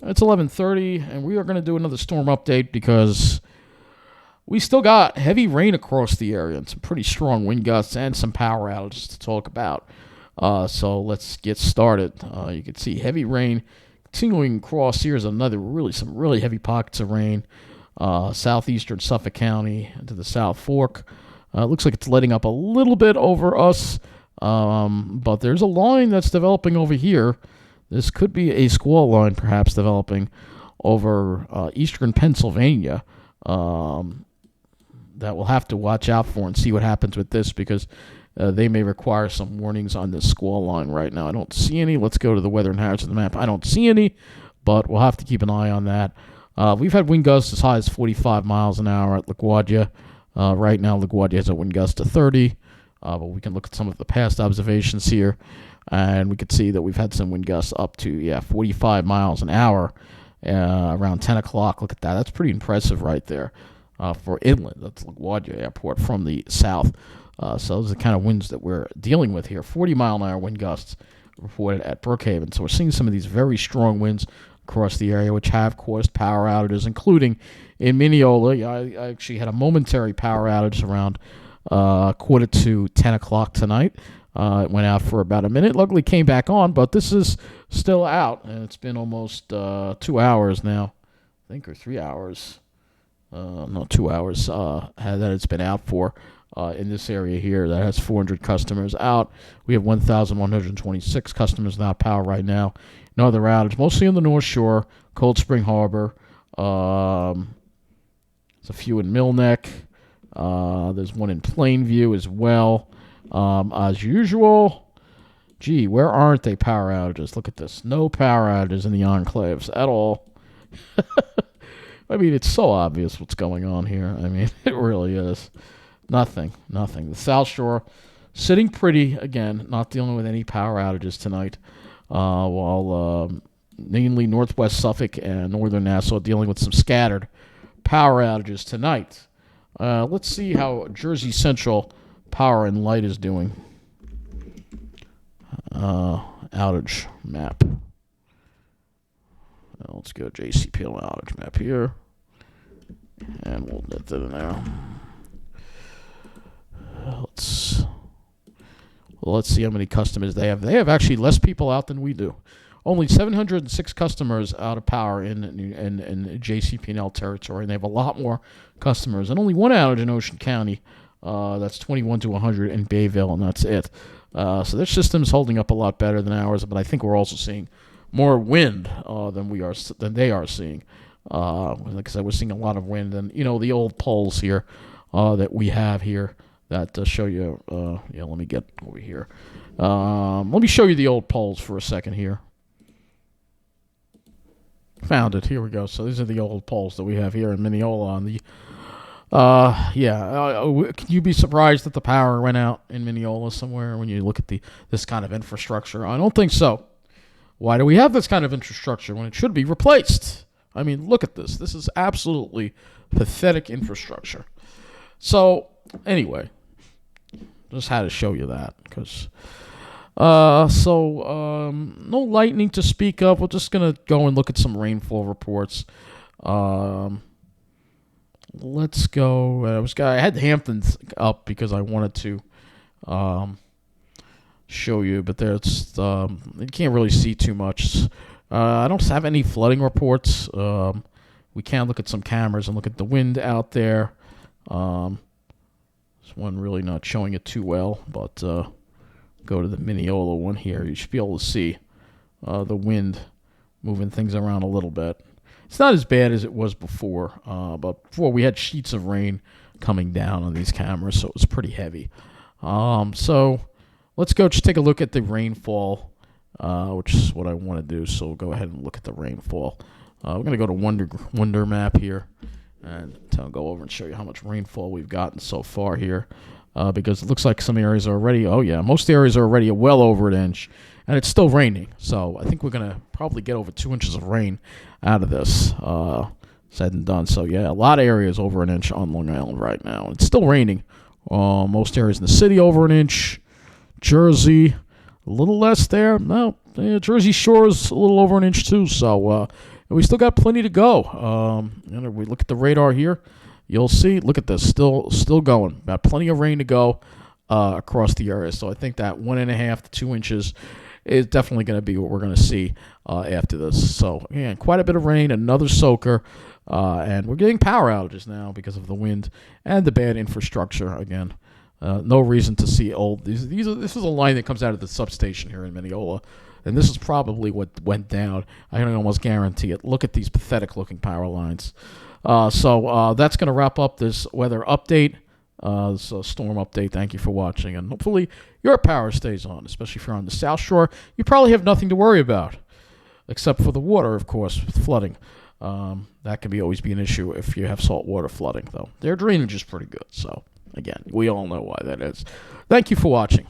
It's 11:30, and we are going to do another storm update because we still got heavy rain across the area and some pretty strong wind gusts and some power outages to talk about. So let's get started. You can see heavy rain continuing across. Here's some really heavy pockets of rain. Southeastern Suffolk County into the South Fork. Looks like it's letting up a little bit over us, but there's a line that's developing over here. This could be a squall line perhaps developing over eastern Pennsylvania that we'll have to watch out for and see what happens with this because they may require some warnings on this squall line right now. I don't see any. Let's go to the weather and hazards of the map. I don't see any, but we'll have to keep an eye on that. We've had wind gusts as high as 45 miles an hour at LaGuardia. Right now, LaGuardia has a wind gust of 30, but we can look at some of the past observations here, and we can see that we've had some wind gusts up to 45 miles an hour around 10 o'clock. Look at that. That's pretty impressive right there for inland. That's LaGuardia Airport from the south. So those are the kind of winds that we're dealing with here. 40-mile-an-hour wind gusts reported at Brookhaven. So we're seeing some of these very strong winds across the area, which have caused power outages, including in Mineola. I actually had a momentary power outage around quarter to 10 o'clock tonight. It went out for about a minute. Luckily came back on, but this is still out, and it's been almost 2 hours now, I think, or 3 hours. No, 2 hours that it's been out for in this area here. That has 400 customers out. We have 1,126 customers without power right now. No other outage, mostly on the North Shore, Cold Spring Harbor. There's a few in Mill Neck. There's one in Plainview as well. As usual, gee, where aren't they power outages? Look at this. No power outages in the enclaves at all. I mean, it's so obvious what's going on here. I mean, it really is. Nothing. The South Shore sitting pretty, again, not dealing with any power outages tonight, while mainly Northwest Suffolk and Northern Nassau dealing with some scattered power outages tonight. Let's see how Jersey Central Power and Light is doing. Outage map. Let's go JCPL outage map here. And we'll get to it now. Let's see how many customers they have. They have actually less people out than we do. Only 706 customers out of power in JCP&L territory, and they have a lot more customers. And only one outage in Ocean County. That's 21 to 100 in Bayville, and that's it. So their system's holding up a lot better than ours, but I think we're also seeing more wind than they are seeing. Like I said, we're seeing a lot of wind, and the old poles here that we have here that show you. Let me get over here. Let me show you the old poles for a second here. Found it. Here we go. So these are the old poles that we have here in Mineola on the. Can you be surprised that the power went out in Mineola somewhere when you look at this kind of infrastructure? I don't think so. Why do we have this kind of infrastructure when it should be replaced? I mean, look at this. This is absolutely pathetic infrastructure. So, anyway, just had to show you that because. No lightning to speak of. We're just gonna go and look at some rainfall reports. Let's go. I had Hamptons up because I wanted to show you, but there's you can't really see too much. I don't have any flooding reports. We can look at some cameras and look at the wind out there. This one really not showing it too well, but go to the Mineola one here. You should be able to see the wind moving things around a little bit. It's not as bad as it was before, but before we had sheets of rain coming down on these cameras, so it was pretty heavy. So let's go just take a look at the rainfall, which is what I want to do. So we'll go ahead and look at the rainfall. We're going to go to Wonder Map here and I'll go over and show you how much rainfall we've gotten so far here, because it looks like some areas are already, most areas are already well over an inch, and it's still raining. So I think we're going to probably get over 2 inches of rain out of this, said and done. So, a lot of areas over an inch on Long Island right now. It's still raining. Most areas in the city over an inch. Jersey, a little less there. No, Jersey Shore's a little over an inch too. So And we still got plenty to go. We look at the radar here. You'll see. Look at this. Still going. Got plenty of rain to go across the area. So I think that 1.5 to 2 inches is definitely going to be what we're going to see after this. So, again, quite a bit of rain, another soaker, and we're getting power outages now because of the wind and the bad infrastructure again. No reason to see old. This is a line that comes out of the substation here in Mineola, and this is probably what went down. I can almost guarantee it. Look at these pathetic-looking power lines. So that's going to wrap up this weather update. This storm update. Thank you for watching, and hopefully your power stays on, especially if you're on the South Shore. You probably have nothing to worry about, except for the water, of course, with flooding. That can always be an issue if you have saltwater flooding, though. Their drainage is pretty good, so again, we all know why that is. Thank you for watching.